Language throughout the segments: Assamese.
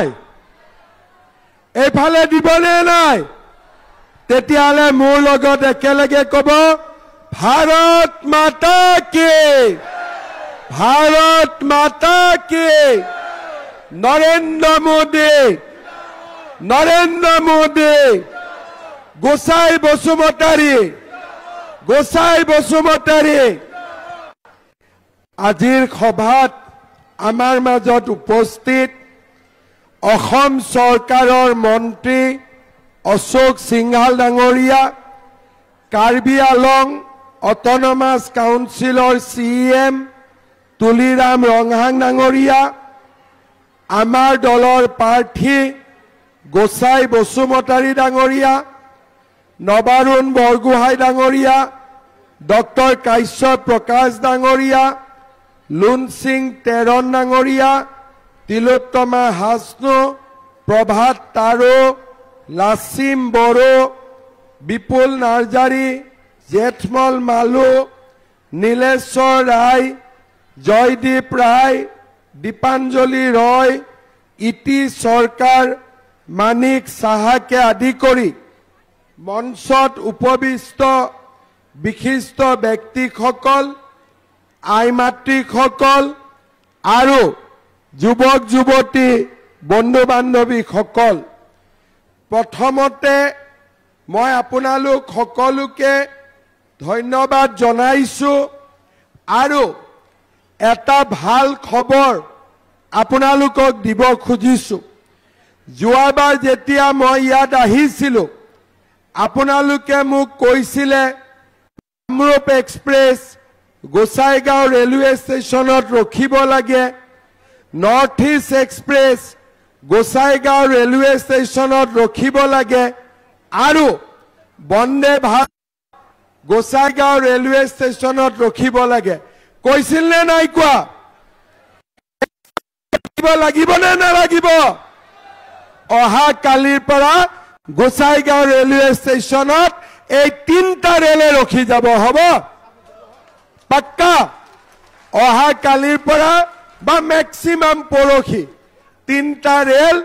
নাই এইফালে দিবনে নাই তেতিয়ালে মোৰ লগত একেলগে কব ভাৰত মাতা কি ভাৰত মাতা কি নৰেন্দ্ৰ মোদী গোসাই বসুমতাৰী আজিৰ সভাত আমাৰ মাজত উপস্থিত অসম চৰকাৰৰ মন্ত্ৰী অশোক সিংহাল ডাঙৰীয়া কাৰ্বি আলং অট'নমাছ কাউন্সিলৰ CM তুলিৰাম ৰংহাং ডাঙৰীয়া আমাৰ দলৰ প্ৰাৰ্থী গোসাই বসুমতাৰী ডাঙৰীয়া নবাৰুণ বৰগোহাঁই ডাঙৰীয়া ডক্টৰ কাশ্যপ প্ৰকাশ ডাঙৰীয়া লুন সিং তেৰণ ডাঙৰীয়া তিলোত্তমা হাসনো প্ৰভাত তাৰো লাছিম বড়ো বিপুল নাৰ্জাৰী জেঠমল মালু নীলেশ্বৰ ৰায় জয়দীপ ৰায় দীপাঞ্জলি ৰয় ইটি চৰকাৰ মানিক সাহাকে আদি কৰি মঞ্চত উপবিষ্ট বিশিষ্ট ব্যক্তিসকল আই মাতৃসকল আৰু যুৱক যুৱতী বন্ধু বান্ধৱীসকল প্ৰথমতে মই আপোনালোক সকলোকে ধন্যবাদ জনাইছো আৰু এটা ভাল খবৰ আপোনালোকক দিব খুজিছো যোৱাবাৰ যেতিয়া মই ইয়াত আহিছিলো আপোনালোকে মোক কৈছিলে কামৰূপ এক্সপ্ৰেছ গোসাইগাঁও ৰেলৱে ষ্টেচনত ৰখিব লাগে north east express Gossaigaon railway ষ্টেচনত ৰখিব লাগে আৰু বন্দে ভাৰত গোসাইগাঁও ৰেলৱে ষ্টেচনত ৰখিব লাগে কৈছিল নে নাই কোৱা লাগিব নে নালাগিব অহা কালিৰ পৰা গোসাইগাঁও ৰেলৱে ষ্টেচনত এই তিনটা ৰেলে ৰখি যাব হ'ব পাক্কা অহা কালিৰ পৰা বা ম্যাক্সিমাম পৰখি তিনটা ৰেল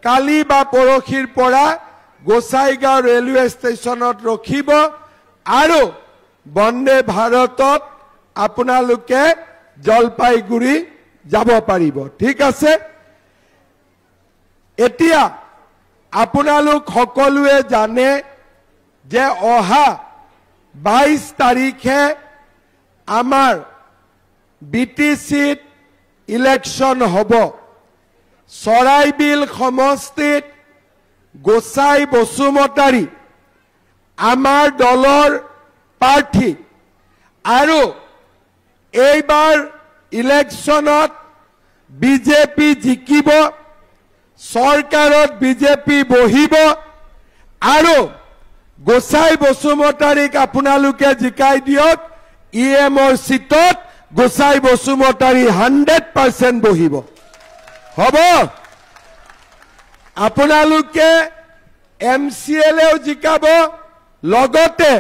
কালি বা পৰখিৰ পৰা গোসাইগাঁও ৰেলৱে ষ্টেচনত ৰখিব আৰু বন্দে ভাৰতত আপোনালোকে জলপাইগুৰি যাব পাৰিব ঠিক আছে এতিয়া আপোনালোক সকলোৱে জানে যে অহা 22 তাৰিখে আমাৰ BTCত ইলেকশন হ'ব চৰাইবিল সমষ্টিত গোসাই বসুমতাৰী আমাৰ দলৰ প্ৰাৰ্থী আৰু এইবাৰ ইলেকশনত বিজেপি জিকিব চৰকাৰত বিজেপি বহিব আৰু গোসাই বসুমতাৰীক আপোনালোকে জিকাই দিয়ক ইএমৰ সিটত গোসাই বসুমতাৰী 100% বহিব হ'ব আপোনালোকে MCLও জিকাব লগতে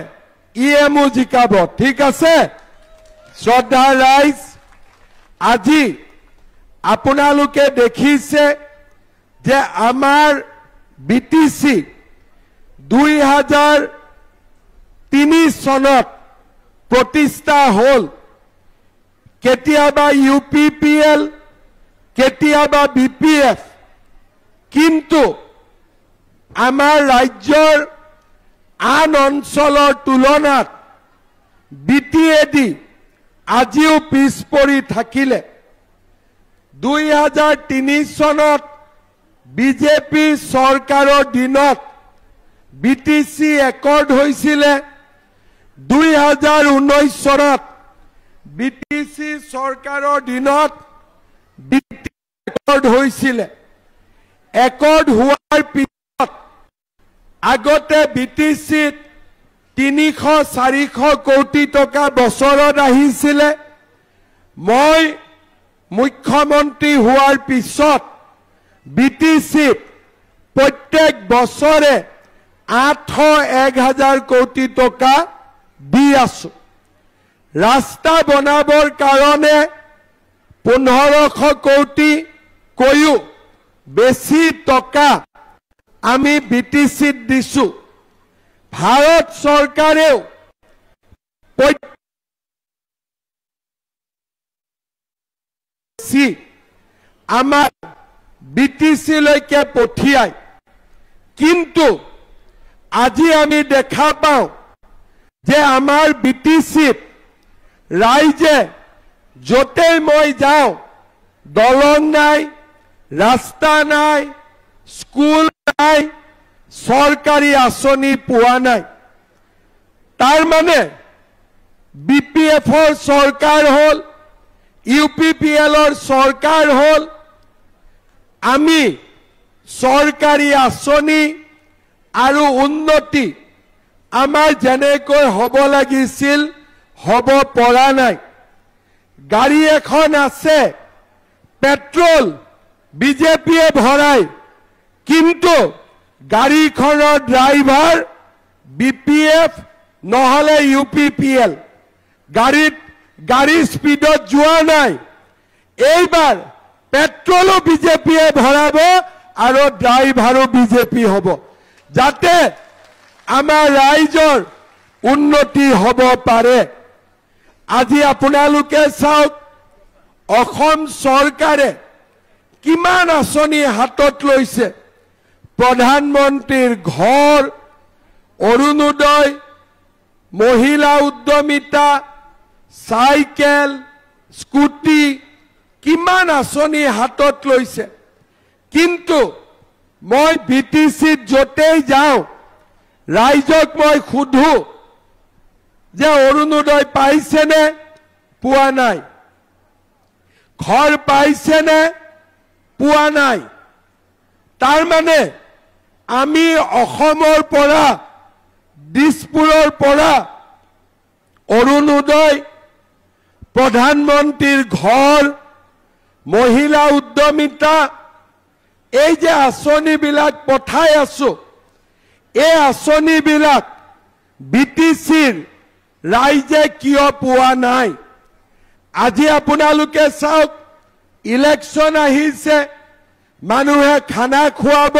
ইএমও জিকাব ঠিক আছে শ্ৰদ্ধা ৰাইজ আজি আপোনালোকে দেখিছে যে আমাৰ BTC 2003 চনত প্ৰতিষ্ঠা হল কেতিয়াবা UPPL কেতিয়াবা BPF কিন্তু আমাৰ ৰাজ্যৰ আন অঞ্চলৰ তুলনাত BTAD আজিও পিছ পৰি থাকিলে 2003 চনত বিজেপি চৰকাৰৰ দিনত BTC একৰ্ড হৈছিলে 2019 চনত BTC চৰকাৰৰ দিনত একৰ্ড হৈছিলে একৰ্ড হোৱাৰ পিছত আগতে BTCত 300-400 কোটি টকা বছৰত আহিছিলে মই মুখ্যমন্ত্ৰী হোৱাৰ পিছত BTCত প্ৰত্যেক বছৰে 800-1000 কোটি টকা দি আছো ৰাস্তা বনাবৰ কাৰণে 1500 কোটি কৈও বেছি টকা আমি বিটিচিত দিছো ভাৰত চৰকাৰেও আমাৰ বিটিচিলৈকে পঠিয়ায় কিন্তু আজি আমি দেখা পাওঁ যে আমাৰ বিটিচিত ৰাইজে য'তেই মই যাওঁ দলং নাই ৰাস্তা নাই স্কুল নাই চৰকাৰী আঁচনি পোৱা নাই তাৰ মানে বিপিএফৰ চৰকাৰ হ'ল ইউপিপিএলৰ চৰকাৰ হ'ল আমি চৰকাৰী আঁচনি আৰু উন্নতি আমাৰ যেনেকৈ হ'ব লাগিছিল হ'ব পৰা নাই গাড়ী এখন আছে পেট্ৰল বিজেপিয়ে ভৰাই কিন্তু গাড়ীখনৰ ড্ৰাইভাৰ বিপিএফ নহলে ইউপিপিএল গাড়ী স্পীডত যোৱা নাই এইবাৰ পেট্ৰলো বিজেপিয়ে ভৰাব আৰু ড্ৰাইভাৰো বিজেপি হ'ব যাতে আমাৰ ৰাইজৰ উন্নতি হ'ব পাৰে আজি আপোনালোকে চাওক অসম চৰকাৰে কিমান আঁচনি হাতত লৈছে প্ৰধানমন্ত্ৰীৰ ঘৰ অৰুণোদয় মহিলা উদ্যমিতা চাইকেল স্কুটি কিমান আঁচনি হাতত লৈছে কিন্তু মই বিটিচিত য'তেই যাওঁ ৰাইজক মই সুধো যে অৰুণোদয় পাইছেনে পোৱা নাই ঘৰ পাইছেনে পোৱা নাই তাৰ মানে আমি অসমৰ পৰা দিছপুৰৰ পৰা অৰুণোদয় প্ৰধানমন্ত্ৰীৰ ঘৰ মহিলা উদ্যমিতা এই যে আঁচনিবিলাক পঠাই আছো এই আঁচনিবিলাক বিটিচিৰ ৰাইজে কিয় পোৱা নাই আজি আপোনালোকে চাওক ইলেকশ্যন আহিছে মানুহে খানা খুৱাব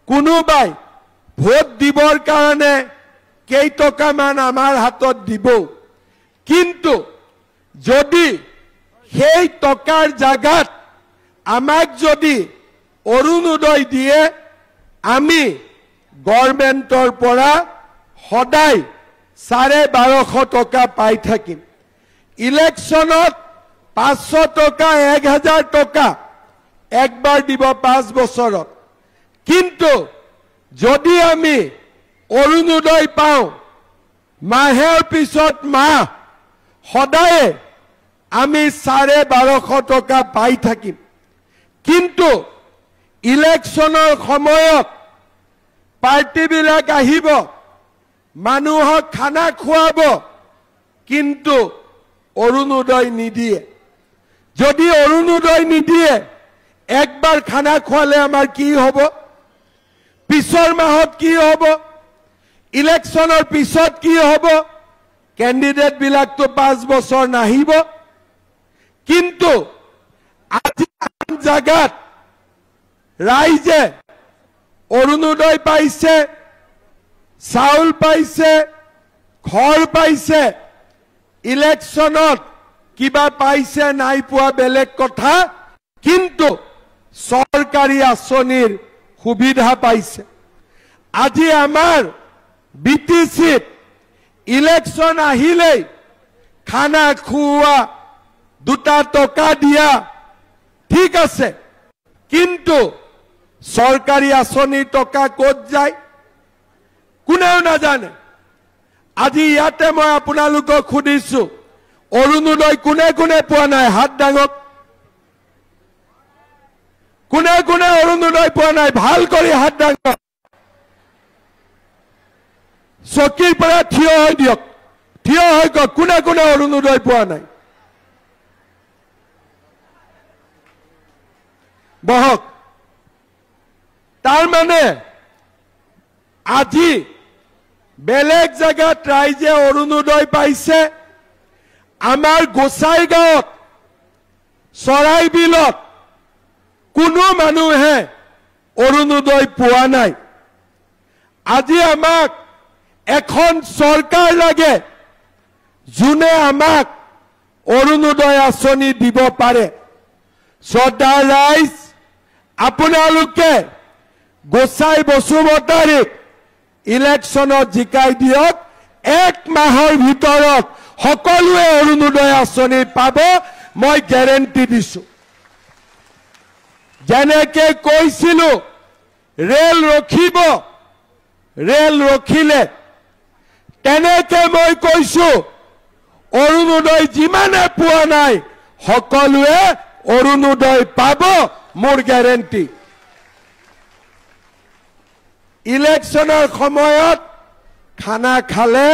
কোনোবাই ভোট দিবৰ কাৰণে কেইটকামান আমাৰ হাতত দিব কিন্তু যদি সেই টকাৰ জাগাত আমাক যদি অৰুণোদয় দিয়ে আমি গভৰ্ণমেণ্টৰ পৰা সদায় 1250 টকা পাই থাকিম ইলেকশ্যনত 500 টকা 1000 টকা একবাৰ দিব 5 বছৰত কিন্তু যদি আমি অৰুণোদয় পাওঁ মাহেৰ পিছত মাহ সদায় আমি 1250 টকা পাই থাকিম কিন্তু ইলেকশ্যনৰ সময়ত পাৰ্টিবিলাক আহিব মানুহক খানা খুৱাব কিন্তু অৰুণোদয় নিদিয়ে যদি অৰুণোদয় নিদিয়ে একবাৰ খানা খোৱালে আমাৰ কি হ'ব পিছৰ মাহত কি হ'ব ইলেকশ্যনৰ পিছত কি হ'ব ক্যান্ডিডেট বিলাকতো 5 বছৰ নাহিব কিন্তু আজি জাগাত ৰাইজে অৰুণোদয় পাইছে চাউল পাইছে ঘৰ পাইছে ইলেকশ্যনত কিবা পাইছে নাই পোৱা বেলেগ কথা কিন্তু চৰকাৰী আঁচনিৰ সুবিধা পাইছে আজি আমাৰ বিটিচিত ইলেকশ্যন আহিলে খানা খুওৱা 2 টকা দিয়া ঠিক আছে কিন্তু চৰকাৰী আঁচনিৰ টকা ক'ত যায় কোনেও নাজানে আজি ইয়াতে মই আপোনালোকক সুধিছো অৰুণোদয় কোনে কোনে পোৱা নাই হাত ডাঙক কোনে কোনে অৰুণোদয় পোৱা নাই ভাল কৰি হাত ডাঙক চকীৰ পৰা থিয় হৈ দিয়ক থিয় হৈ কওক কোনে কোনে অৰুণোদয় পোৱা নাই বহক তাৰ মানে আজি বেলেগ জায়গাত ৰাইজে অৰুণোদয় পাইছে আমাৰ গোসাইগাঁৱত চৰাইবিলত কোনো মানুহে অৰুণোদয় পোৱা নাই। আজি আমাক এখন চৰকাৰ লাগে যোনে আমাক অৰুণোদয় আঁচনি দিব পাৰে। শ্ৰদ্ধা ৰাইজ, আপোনালোকে গোসাই বসুমতাৰীক ইলেকশ্যনত জিকাই দিয়ক। 1 মাহৰ ভিতৰত সকলোৱে অৰুণোদয় আঁচনি পাব, মই গ্যাৰেণ্টি দিছো। যেনেকে কৈছিলো ৰেল ৰখিব, ৰেল ৰখিলে, তেনেকে মই কৈছো অৰুণোদয় যিমানে পোৱা নাই সকলোৱে অৰুণোদয় পাব, মোৰ গ্যাৰেণ্টি। ইলেকশ্যনৰ সময়ত খানা খালে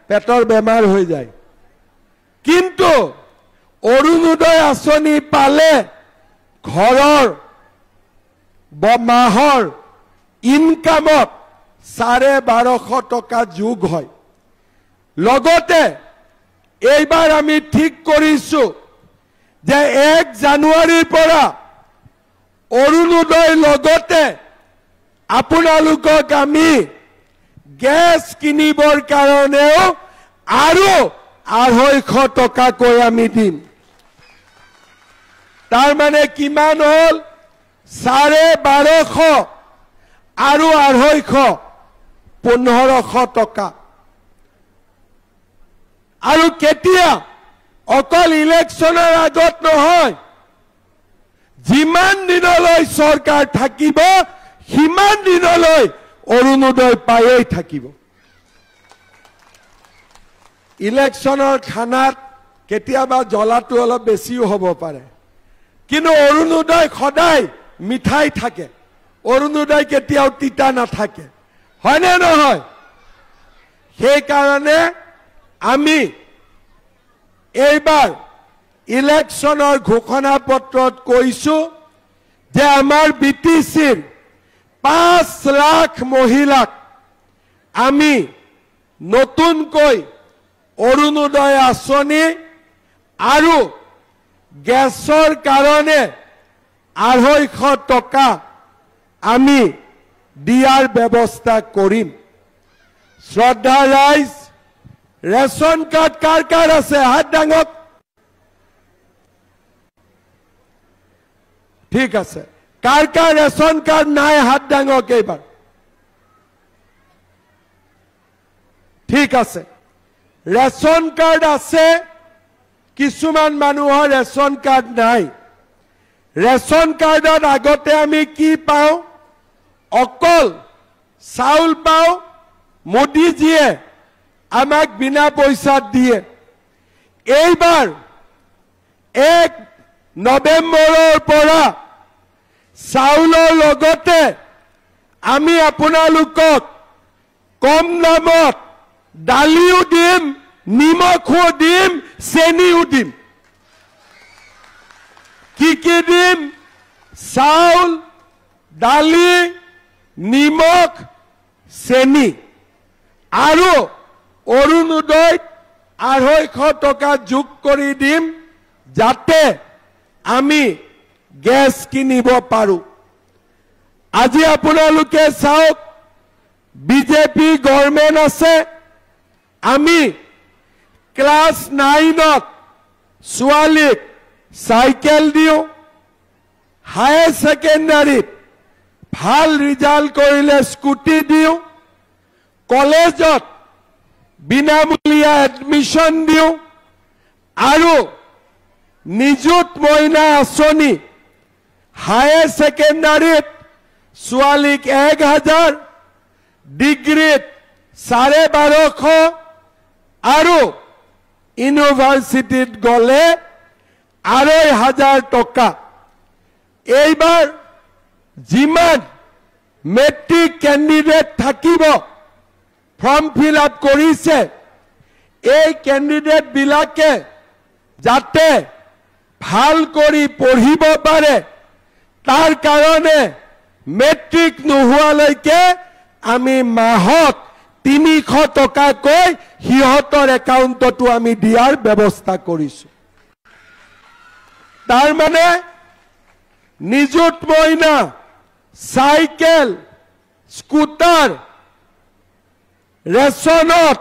পেটৰ বেমাৰ হৈ যায়, কিন্তু অৰুণোদয় আঁচনি পালে ঘৰৰ মাহৰ ইনকামত 1250 টকা যোগ হয়। লগতে এইবাৰ আমি ঠিক কৰিছো যে 1 জানুৱাৰীৰ পৰা অৰুণোদয় লগতে আপোনালোকক আমি গেছ কিনিবৰ কাৰণেও আৰু 250 টকাকৈ আমি দিম। তাৰ মানে কিমান হ'ল? 1250 আৰু 250, 1500 টকা। আৰু কেতিয়া? অকল ইলেকশ্যনৰ আগত নহয়, যিমান দিনলৈ চৰকাৰ থাকিব সিমান দিনলৈ অৰুণোদয় পায়েই থাকিব। ইলেকশ্যনৰ খানাত কেতিয়াবা জ্বলাটো অলপ বেছিও হ'ব পাৰে, কিন্তু অৰুণোদয় সদায় মিঠাই থাকে, অৰুণোদয় কেতিয়াও তিতা নাথাকে, হয়নে নহয়? সেইকাৰণে আমি এইবাৰ ইলেকশ্যনৰ ঘোষণা পত্ৰত কৈছো যে আমাৰ BTCৰ 5 লাখ মহিলাক আমি নতুনকৈ অৰুণোদয় আঁচনি আৰু গেছৰ কাৰণে 250 টকা আমি দিয়াৰ ব্যৱস্থা কৰিম। শ্ৰদ্ধা ৰাইজ, ৰেশন কাৰ্ড কাৰ কাৰ আছে? হাত দাঙক। ঠিক আছে, কাৰ কাৰ ৰেশন কাৰ্ড নাই হাত দাঙক এইবাৰ। ঠিক আছে, ৰেশন কাৰ্ড আছে, কিছুমান মানুহৰ ৰেশন কাৰ্ড নাই। ৰেশন কাৰ্ডত আগতে আমি কি পাওঁ? অকল চাউল পাওঁ, মোদীজীয়ে আমাক বিনা পইচাত দিয়ে। এইবাৰ 1 নৱেম্বৰৰ পৰা চাউলৰ লগতে আমি আপোনালোকক কম দামত দালিও দিম, নিমখো দিম, চেনিও দিম। কি কি দিম? চাউল, দালি, নিমখ, চেনি, আৰু অৰুণোদয়ত 250 টকা যোগ কৰি দিম, যাতে আমি গেছ কিনিব পাৰো। আজি আপোনালোকে চাওক, বিজেপি গভৰ্ণমেণ্ট আছে, আমি ক্লাছ 9ত ছোৱালীক চাইকেল দিওঁ, হায়াৰ ছেকেণ্ডাৰীত ভাল ৰিজাল্ট কৰিলে স্কুটি দিওঁ, কলেজত বিনামূলীয়া এডমিশ্যন দিওঁ, আৰু নিযুত মইনা আঁচনি, হায়াৰ ছেকেণ্ডাৰীত ছোৱালীক 1000, ডিগ্ৰীত 1250, আৰু ইউনিভাৰ্চিটিত গ'লে 2500 টকা। এইবাৰ যিমান মেট্ৰিক কেণ্ডিডেট থাকিব, ফৰ্ম ফিল আপ কৰিছে, এই কেণ্ডিডেট বিলাকে যাতে ভাল কৰি পঢ়িব পাৰে, তাৰ কাৰণে মেট্ৰিক নোহোৱালৈকে আমি মাহত 300 টকাকৈ সিহঁতৰ একাউণ্টতো আমি দিয়াৰ ব্যৱস্থা কৰিছো। তাৰ মানে নিযুত মইনা, চাইকেল, স্কুটাৰ, ৰেচনত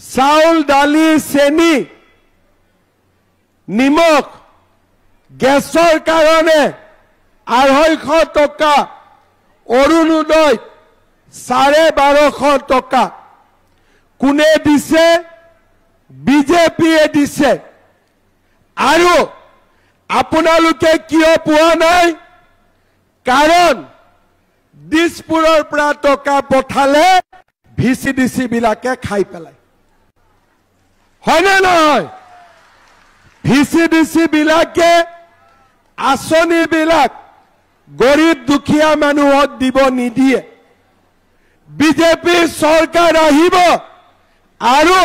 চাউল, দালি, চেনি, নিমখ, গেছৰ কাৰণে 250 টকা, অৰুণোদয় 1250 টকা কোনে দিছে? বিজেপিয়ে দিছে। আৰু আপোনালোকে কিয় পোৱা নাই? কাৰণ দিছপুৰৰ পৰা টকা পঠালে ভিচিডিচি বিলাকে খাই পেলায়। হয়নে নহয়? ভিচিডিচি বিলাকে আঁচনিবিলাক গৰীব দুখীয়া মানুহক দিব নিদিয়ে। বিজেপি চৰকাৰ আহিব আৰু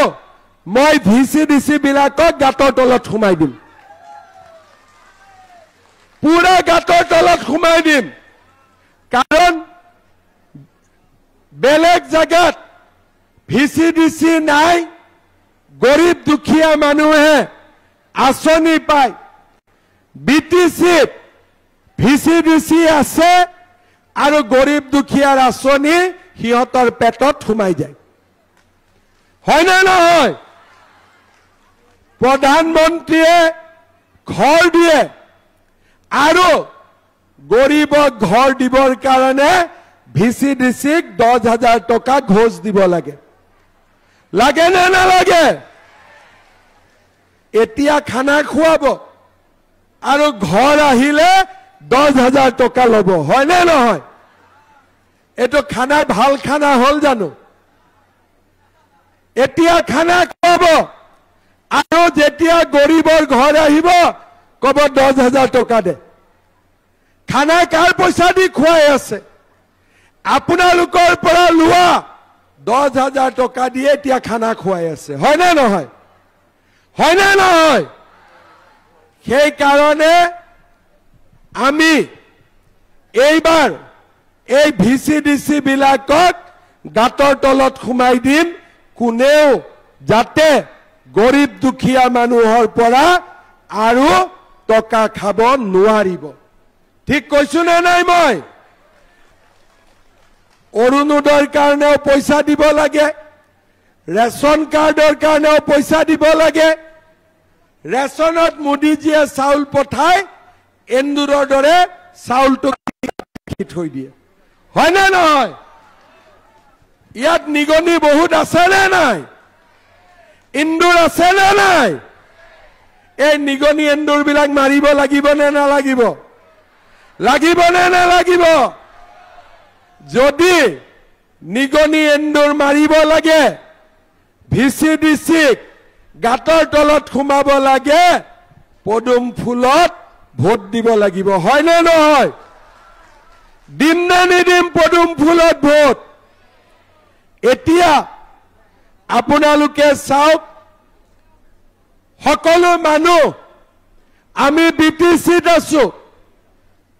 মই ভিচিডিচি বিলাকক গাঁতৰ তলত সোমাই দিম, পুৰা গাঁতৰ তলত সোমাই দিম। কাৰণ বেলেগ জায়গাত ভিচিডিচি নাই, গৰীব দুখীয়া মানুহে আঁচনি পায়। বিটিচিত ভিচিডিচি আছে আৰু গৰীব দুখীয়াৰ আঁচনি সিহঁতৰ পেটত সোমাই যায়। হয়নে নহয়? প্ৰধানমন্ত্ৰীয়ে ঘৰ দিয়ে আৰু গৰীবক ঘৰ দিবৰ কাৰণে ভিচিডিচিক 10,000 টকা ঘোষ দিব লাগে। লাগে নে নালাগে? এতিয়া খানা খুৱাব আৰু ঘৰ আহিলে 10,000 টকা ল'ব। হয়নে নহয়? এইটো খানা ভাল খানা হল জানো? এতিয়া খানা খুৱাব আৰু যেতিয়া গৰীবৰ ঘৰ আহিব কব 10,000 টকা দে। খানা কাৰ পইচা দি খুৱাই আছে? আপোনালোকৰ পৰা লোৱা 10,000 টকা দিয়ে এতিয়া খানা খুৱাই আছে। হয়নে নহয়? হয়নে নহয়? সেইকাৰণে আমি এইবাৰ এই ভিচিডিচি বিলাকক গাঁতৰ তলত সোমাই দিম, কোনেও যাতে গৰীব দুখীয়া মানুহৰ পৰা আৰু টকা খাব নোৱাৰিব। ঠিক কৈছো নে নাই? মই অৰুণোদয়ৰ কাৰণেও পইচা দিব লাগে, ৰেচন কাৰ্ডৰ কাৰণেও পইচা দিব লাগে। ৰেচনত মোদীজীয়ে চাউল পঠাই এন্দুৰৰ দৰে চাউলটো থৈ দিয়ে। হয়নে নহয়? ইয়াত নিগনি বহুত আছে নে নাই? এন্দুৰ আছে নে নাই? এই নিগনি এন্দুৰ বিলাক মাৰিব লাগিব নে নালাগিব? লাগিব নে নালাগিব? যদি নিগনি এন্দুৰ মাৰিব লাগে, ভিচিডিচিক গাঁতৰ তলত সোমাব লাগে, পদুম ফুলত ভোট দিব লাগিব। হয়নে নহয়? দিম নে নিদিম পদুম ফুলত ভোট? এতিয়া আপোনালোকে চাওক, সকলো মানুহ আমি বিটিচিত আছো,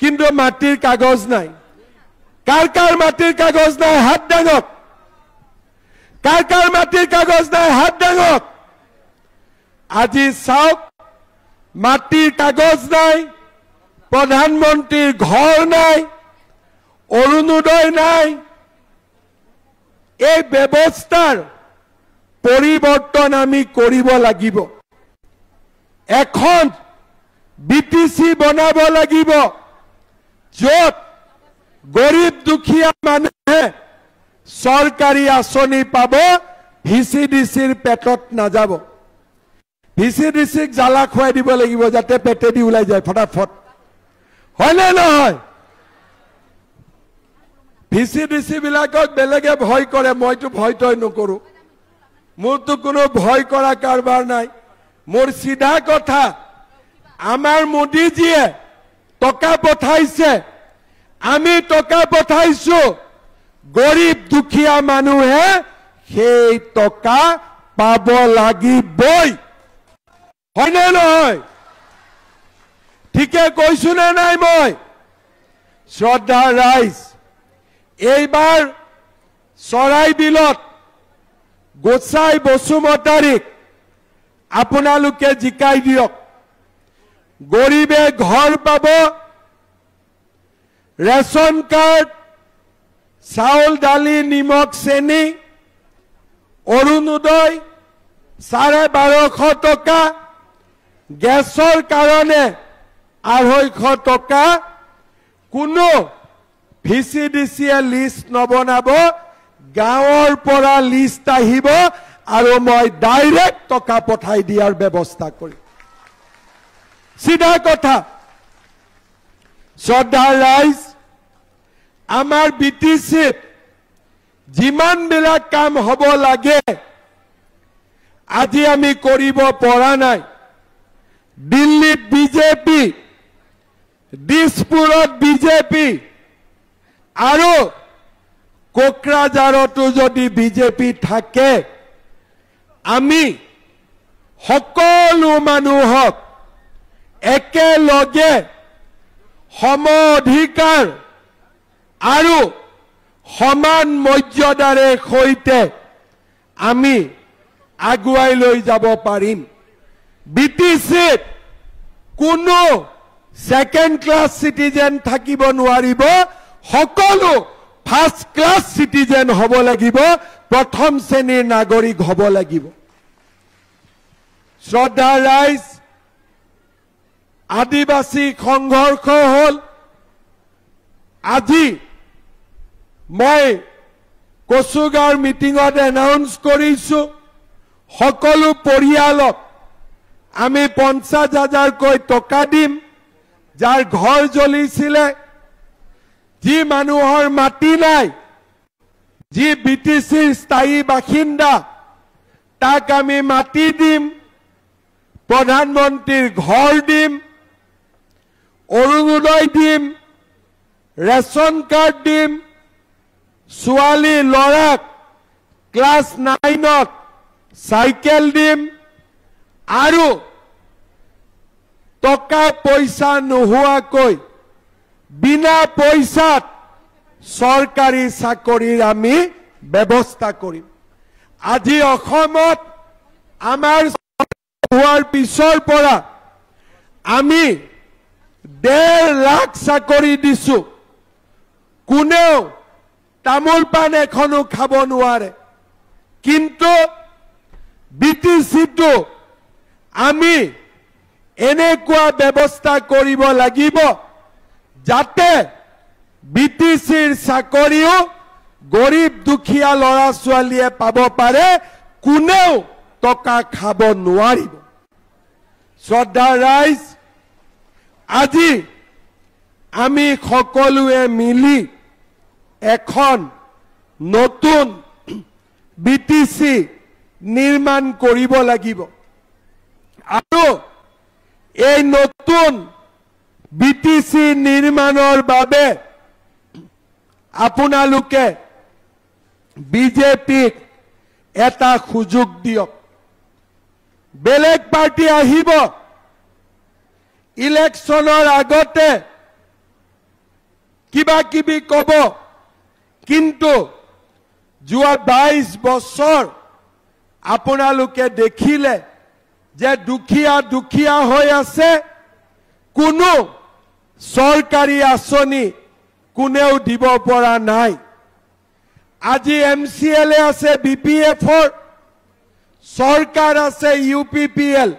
কিন্তু মাটিৰ কাগজ নাই। কাৰ কাৰ মাটিৰ কাগজ নাই? হাত দাঙক। কাৰ কাৰ মাটিৰ কাগজ নাই? হাত দাঙক। আজি চাওক, মাটিৰ কাগজ নাই, প্ৰধানমন্ত্ৰীৰ ঘৰ নাই, অৰুণোদয় নাই। এই ব্যৱস্থাৰ পৰিৱৰ্তন আমি কৰিব লাগিব। এখন বিটিচি বনাব লাগিব য'ত গৰীব দুখীয়া মানুহে চৰকাৰী আঁচনি পাব, ভিচিডিচিৰ পেটত নাযাব। ভিচিডিচিক জ্বালা খুৱাই দিব লাগিব যাতে পেটেদি ওলাই যায় ফটাফট। হয়নে নহয়? ভিচিডিচি বিলাকক বেলেগে ভয় কৰে, মইতো ভয় তই নকৰো। মোৰতো কোনো ভয় কৰা কাৰবাৰ নাই। মোৰ চিধা কথা, আমাৰ মোদীজীয়ে টকা পঠাইছে, আমি টকা পঠাইছো, গৰীব দুখীয়া মানুহে সেই টকা পাব লাগিবই। হয়নে নহয়? ঠিকে কৈছো নে নাই? মই শ্ৰদ্ধা ৰাইজ, এইবাৰ চৰাইবিলত গোচাই বসুমতাৰীক আপোনালোকে জিকাই দিয়ক। গৰীবে ঘৰ পাব, ৰেচন কাৰ্ড, চাউল দালি নিমখ চেনি, অৰুণোদয় 1250 টকা, গেছৰ কাৰণে 250 টকা। কোনো ভিচিডিচিয়ে লিষ্ট নবনাব, গাঁৱৰ পৰা লিষ্ট আহিব আৰু মই ডাইৰেক্ট টকা পঠাই দিয়াৰ ব্যৱস্থা কৰিম। চিধা কথা। শ্ৰদ্ধাৰ ৰাইজ, আমাৰ বিটিচিত যিমানবিলাক কাম হ'ব লাগে আজি আমি কৰিব পৰা নাই। দিল্লীত বিজেপি, দিছপুৰত বিজেপি আৰু কোকৰাঝাৰতো যদি বিজেপি থাকে, আমি সকলো মানুহক একেলগে সম অধিকাৰ আৰু সমান মৰ্যাদাৰে সৈতে আমি আগুৱাই লৈ যাব পাৰিম। বিটিচিত কোনো সেকেন্ড ক্লাস সিটিজেন থাকিব নোৱাৰিব, সকলো ফাৰ্স্ট ক্লাস সিটিজেন হ'ব লাগিব, প্ৰথম শ্ৰেণীৰ নাগৰিক হ'ব লাগিব। শ্ৰদ্ধাৰ ৰাইজ, আদিবাসী সংঘৰ্ষ হল। আজি মই কচুগাঁৱৰ মিটিঙত এনাউন্স কৰিছো, সকলো পৰিয়ালক আমি 50,000কৈ টকা দিম, যাৰ ঘৰ জ্বলিছিলে, যি মানুহৰ মাটি নাই, যি বিটিচিৰ স্থায়ী বাসিন্দা, তাক আমি মাটি দিম, প্ৰধানমন্ত্ৰীৰ ঘৰ দিম, অৰুণোদয় দিম, ৰেচন কাৰ্ড দিম, ছোৱালী ল'ৰাক ক্লাছ 9ত চাইকেল দিম, আৰু টকা পইচা নোহোৱাকৈ বিনা পইচাত চৰকাৰী চাকৰিৰ আমি ব্যৱস্থা কৰিম। আজি অসমত আমাৰ হোৱাৰ পিছৰ পৰা আমি 1.5 লাখ চাকৰি দিছো। কোনেও তামোল পাণ এখনো খাব নোৱাৰে, কিন্তু বিটিচিটো আমি এনেকুৱা ব্যৱস্থা কৰিব লাগিব যাতে বিটিচিৰ চাকৰিও গৰীব দুখীয়া ল'ৰা ছোৱালীয়ে পাব পাৰে, কোনেও টকা খাব নোৱাৰিব। শ্ৰদ্ধাৰ ৰাইজ, আজি আমি সকলোৱে মিলি এখন নতুন বিটিচি নিৰ্মাণ কৰিব লাগিব, আৰু এই নতুন বিটিচি নিৰ্মাণৰ বাবে আপোনালোকে বিজেপিক এটা সুযোগ দিয়ক। বেলেগ পাৰ্টি আহিব, ইলেকশ্যনৰ আগতে কিবা কিবি কব, কিন্তু যোৱা 22 বছৰ আপোনালোকে দেখিলে যে দুখীয়া দুখীয়া হৈ আছে, কোনো চৰকাৰী আঁচনি কোনেও দিব পৰা নাই। আজি MCLA আছে BPF-ৰ, চৰকাৰ আছে UPPL,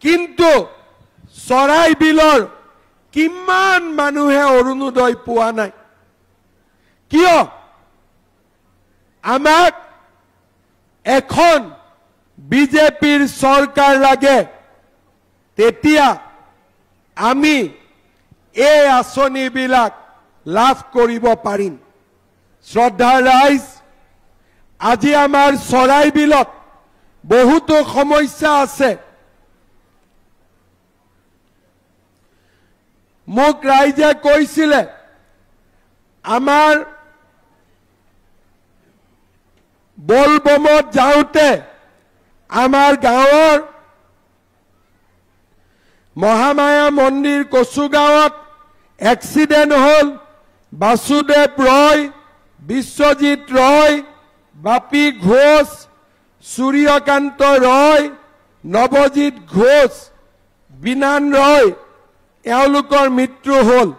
কিন্তু চৰাই বিলৰ কিমান মানুহে অৰুণোদয় পোৱা নাই। কিয়? আমাক এখন বিজেপিৰ চৰকাৰ লাগে, তেতিয়া আমি এই আঁচনিবিলাক লাভ কৰিব পাৰিম। শ্ৰদ্ধাৰ ৰাইজ, আজি আমাৰ চৰাই বিলত বহুতো সমস্যা আছে। মোক ৰাইজে কৈছিলে, আমাৰ বলবমত যাওঁতে আমাৰ গাঁৱৰ মহামায়া মন্দিৰ কচুগাঁৱত এক্সিডেণ্ট হ'ল। বাসুদেৱ ৰয়, বিশ্বজিৎ ৰয়, বাপী ঘোষ, সূৰ্যকান্ত ৰয়, নৱজিৎ ঘোষ, বিনান ৰয়, এওঁলোকৰ মৃত্যু হ'ল।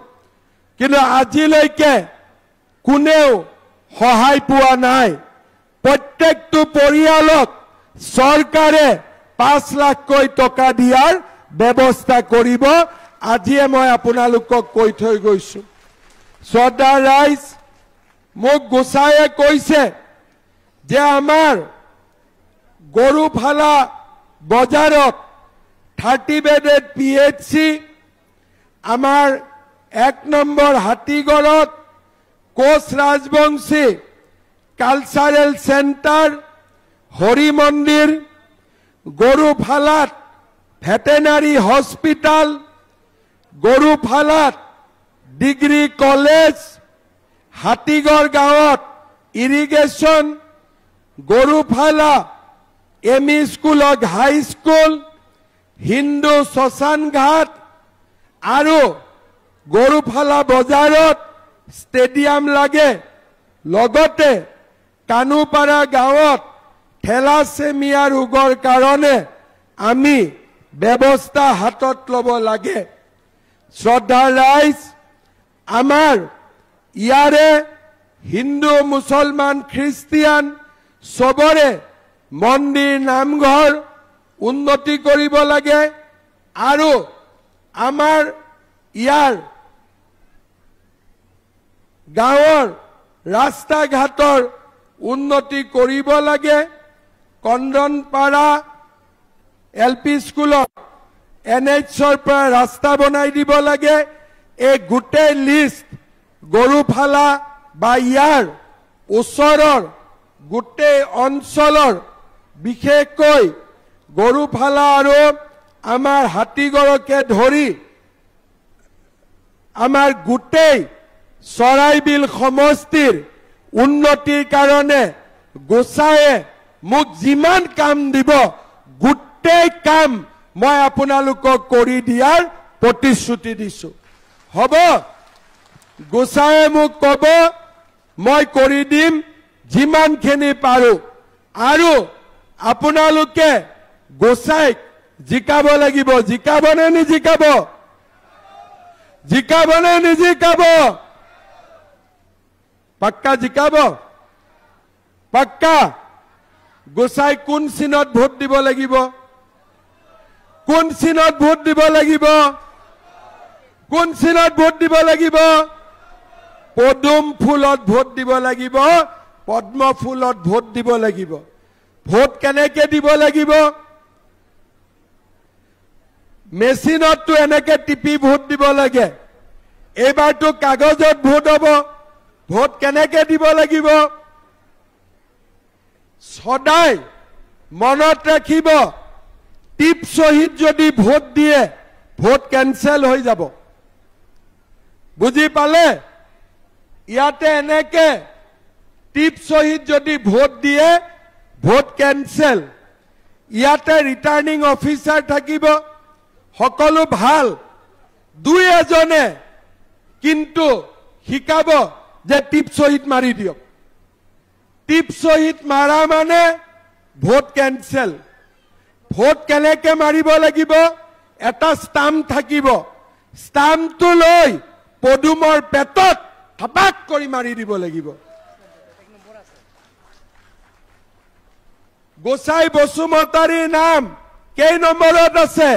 কিন্তু আজিলৈকে কোনেও সহায় পোৱা নাই। প্ৰত্যেকটো পৰিয়ালক চৰকাৰে 5 লাখকৈ টকা দিয়াৰ ব্যৱস্থা কৰিব। আজিয়ে মই আপোনালোকক কৈ থৈ গৈছো। শ্ৰদ্ধাৰ ৰাইজ, মোক গোসাঁইয়ে কৈছে যে আমাৰ গৰুফালা বজাৰত 30 বেডেড PHC, আমাৰ 1 নম্বৰ হাতীগড়ত কোচ ৰাজবংশী কালচাৰেল চেণ্টাৰ, হৰি মন্দিৰ, গৰুফালাত ভেটেনাৰী হস্পিটাল, গৰুফালাত ডিগ্ৰী কলেজ, হাতীগড় গাঁৱত ইৰিগেশ্যন, গৰুফালা ME স্কুলত হাই স্কুল, হিন্দু শ্মশান ঘাট আৰু গৰুফালা বজাৰত ষ্টেডিয়াম লাগে। লগতে কানুপাৰা গাঁৱত থেলাছেমিয়া ৰোগৰ কাৰণে আমি ব্যৱস্থা হাতত ল'ব লাগে। শ্ৰদ্ধাৰ ৰাইজ, আমাৰ ইয়াৰে হিন্দু, মুছলমান, খ্ৰীষ্টিয়ান সবৰে মন্দিৰ, নামঘৰ উন্নতি কৰিব লাগে আৰু আমাৰ ইয়াৰ গাঁৱৰ ৰাস্তা ঘাটৰ উন্নতি কৰিব লাগে। কন্দনপাৰা LP স্কুলত NHৰ পৰা ৰাস্তা বনাই দিব লাগে। এই গোটেই লিষ্ট গৰুফালা বা ইয়াৰ ওচৰৰ গোটেই অঞ্চলৰ, বিশেষকৈ গৰুফালা আৰু আমাৰ হাতীগড়কে ধৰি আমাৰ গোটেই চৰাইবিল সমষ্টিৰ উন্নতিৰ কাৰণে গোসাঁইয়ে মোক যিমান কাম দিব, গোটেই কাম মই আপোনালোকক কৰি দিয়াৰ প্ৰতিশ্ৰুতি দিছো। হ'ব, গোসাঁইয়ে মোক ক'ব, মই কৰি দিম যিমানখিনি পাৰো। আৰু আপোনালোকে গোসাঁইক জিকাব লাগিব। জিকাবনে নিজিকাব? জিকাবনে নিজিকাব? পাক্কা জিকাব? পাক্কা? গোসাঁই কোন চিনত ভোট দিব লাগিব? কোন চিনত ভোট দিব লাগিব? কোন চিনত ভোট দিব লাগিব? পদুম ফুলত ভোট দিব লাগিব, পদ্ম ফুলত ভোট দিব লাগিব। ভোট কেনেকে দিব লাগিব? মেচিনতটো এনেকে টিপি ভোট দিব লাগে। এইবাৰটো কাগজত ভোট হ'ব। ভোট কেনেকে দিব লাগিব? সদায় মনত ৰাখিব, টিপ সহিত যদি ভোট দিয়ে, ভোট কেনসেল হৈ যাব। বুজি পালে? ইয়াতে এনেকে টিপ সহিত যদি ভোট দিয়ে, ভোট কেনসেল। ইয়াতে ৰিটাৰ্নিং অফিচাৰ থাকিব, সকলো ভাল। দুই এজনে কিন্তু শিকাব যে টিপ সহিত মাৰি দিয়ক। টিপ সহিত মাৰা মানে ভোট কেনসেল। ভোট কেনেকে মাৰিব লাগিব? এটা ষ্টাম্প থাকিব। ষ্টাম্পটো লৈ পদুমৰ পেটত থাপাক কৰি মাৰি দিব লাগিব। গোসাঁই বসুমতাৰীৰ নাম কেই নম্বৰত আছে?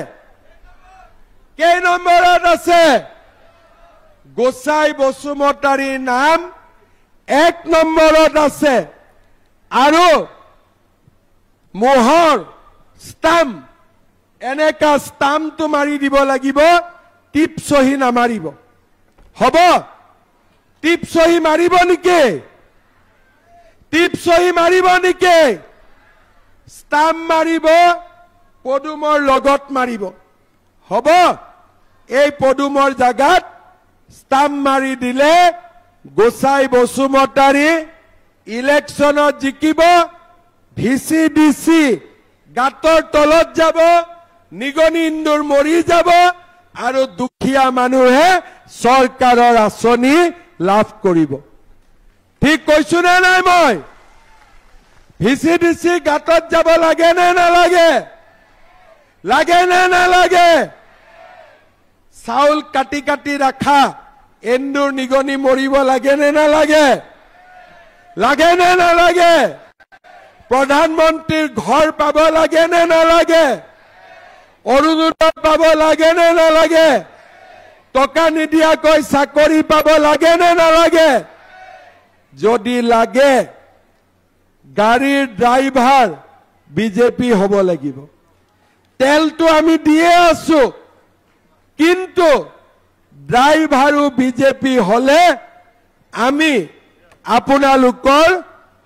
কেই নম্বৰত আছে? গোসাঁই বসুমতাৰীৰ নাম 1 নম্বৰত আছে। আৰু মোহৰ ষ্টাম্প, এনেকা ষ্টাম্পটো মাৰি দিব লাগিব, টিপ সহি নামাৰিব। হ'ব? টিপ সহি মাৰিব নেকি? টিপ সহি মাৰিব নেকি? ষ্টাম্প মাৰিব, পদুমৰ লগত মাৰিব। হ'ব? এই পদুমৰ জাগাত ষ্টাম্প মাৰি দিলে গোসাঁই বসুমতাৰী ইলেকশ্যনত জিকিব। VCDC গাঁতৰ তলত যাব, নিগনি ইন্দুৰ মৰি যাব আৰু দুখীয়া মানুহে চৰকাৰৰ আঁচনি লাভ কৰিব। ঠিক কৈছো নে নাই মই? VCDC গাঁতত যাব লাগে নে নালাগে? লাগে নে নালাগে? চাউল কাটি কাটি ৰাখা এন্দুৰ নিগনি মৰিব লাগে নে নালাগে? লাগে নে নালাগে? প্ৰধানমন্ত্ৰীৰ ঘৰ পাব লাগে নে নালাগে? অৰুণোদয় পাব লাগে নে নালাগে? টকা নিদিয়াকৈ চাকৰি পাব লাগে নে নালাগে? যদি লাগে গাড়ীৰ ড্ৰাইভাৰ বিজেপি হ'ব লাগিব। তেলটো আমি দিয়ে আছো, কিন্তু ড্ৰাইভাৰো বিজেপি হলে আমি আপোনালোকৰ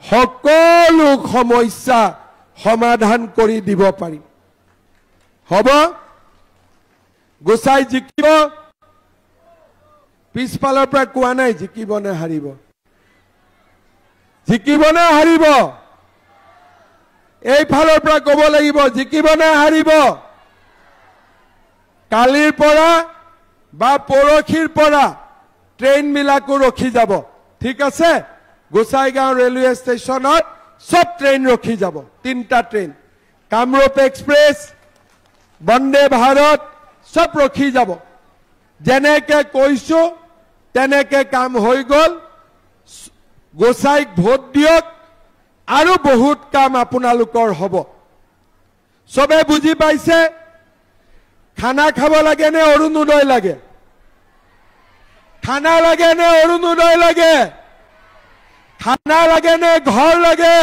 সকলো সমস্যা সমাধান কৰি দিব পাৰিম। হ'ব? গোসাই জিকিব? পিছফালৰ পৰা কোৱা নাই জিকিব নে হাৰিব? জিকিব নে হাৰিব? এইফালৰ পৰা ক'ব লাগিব জিকিব নে হাৰিব? কালিৰ পৰা বা পৰহিৰ পৰা ট্ৰেইনবিলাকো ৰখি যাব, ঠিক আছে? গোসাইগাঁও ৰেলৱে ষ্টেচনত সব ট্ৰেইন ৰখি যাব, 3টা ট্ৰেইন, কামৰূপ এক্সপ্ৰেছ, বন্দে ভাৰত সব ৰখি যাব। যেনেকে কৈছো তেনেকে কাম হৈ গ'ল। গোসাইক ভোট দিয়ক আৰু বহুত কাম আপোনালোকৰ হ'ব। সবে বুজি পাইছে? খানা খাব লাগে নে অৰুণোদয় লাগে? খানা লাগে নে অৰুণোদয় লাগে? খানা লাগে নে ঘৰ লাগে?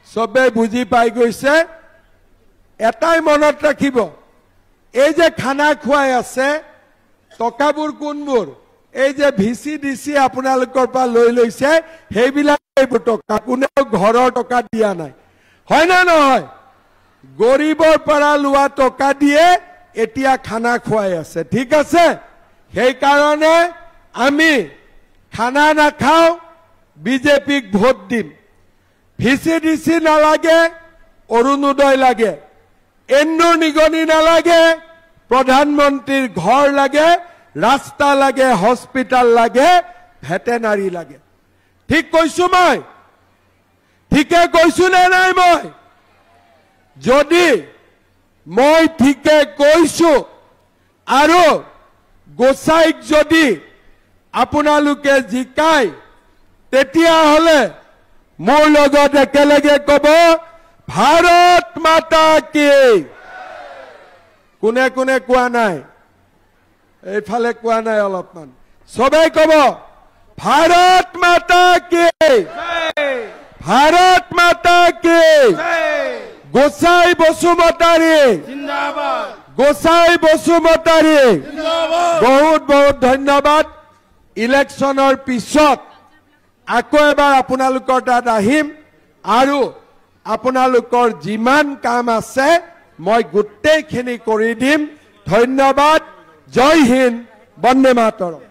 সবে বুজি পাই গৈছে। এটাই মনত ৰাখিব, এই যে খানা খুৱাই আছে টকাবোৰ কোনবোৰ? এই যে ভিচি ডিচি আপোনালোকৰ পৰা লৈ লৈছে সেইবিলাক টকা, কোনেও ঘৰৰ টকা দিয়া নাই, হয় না নহয়? গৰীবৰ পৰা লোৱা টকা দিয়ে এতিয়া খানা খুৱাই আছে, ঠিক আছে? সেইকাৰণে আমি খানা নাখাওঁ, বিজেপিক ভোট দিম। ভিচি ডিচি নালাগে, অৰুণোদয় লাগে। এন্দুৰ নিগনি নালাগে, প্ৰধানমন্ত্ৰীৰ ঘৰ লাগে, ৰাস্তা লাগে, হস্পিটাল লাগে, ভেটেনাৰী লাগে। ঠিক কৈছো মই? ঠিকে কৈছো নে নাই মই? যদি মই ঠিকে কৈছো আৰু গোসাইক যদি আপোনালোকে জিকাই, তেতিয়াহ'লে মোৰ লগত একেলগে ক'ব ভাৰত মাতা কি। কোনে কোনে কোৱা নাই? এইফালে কোৱা নাই অলপমান। সবেই ক'ব ভাৰত মাতা কি, ভাৰত মাতা কি। গোসাই বসুমতাৰী জিন্দাবাদ, গোসাই বসুমতাৰী জিন্দাবাদ। বহুত বহুত ধন্যবাদ। ইলেকশ্যনৰ পিছত আকৌ এবাৰ আপোনালোকৰ তাত আহিম আৰু আপোনালোকৰ যিমান কাম আছে মই গোটেইখিনি কৰি দিম। ধন্যবাদ। জয় হিন্দ, বন্দে মাতৰম।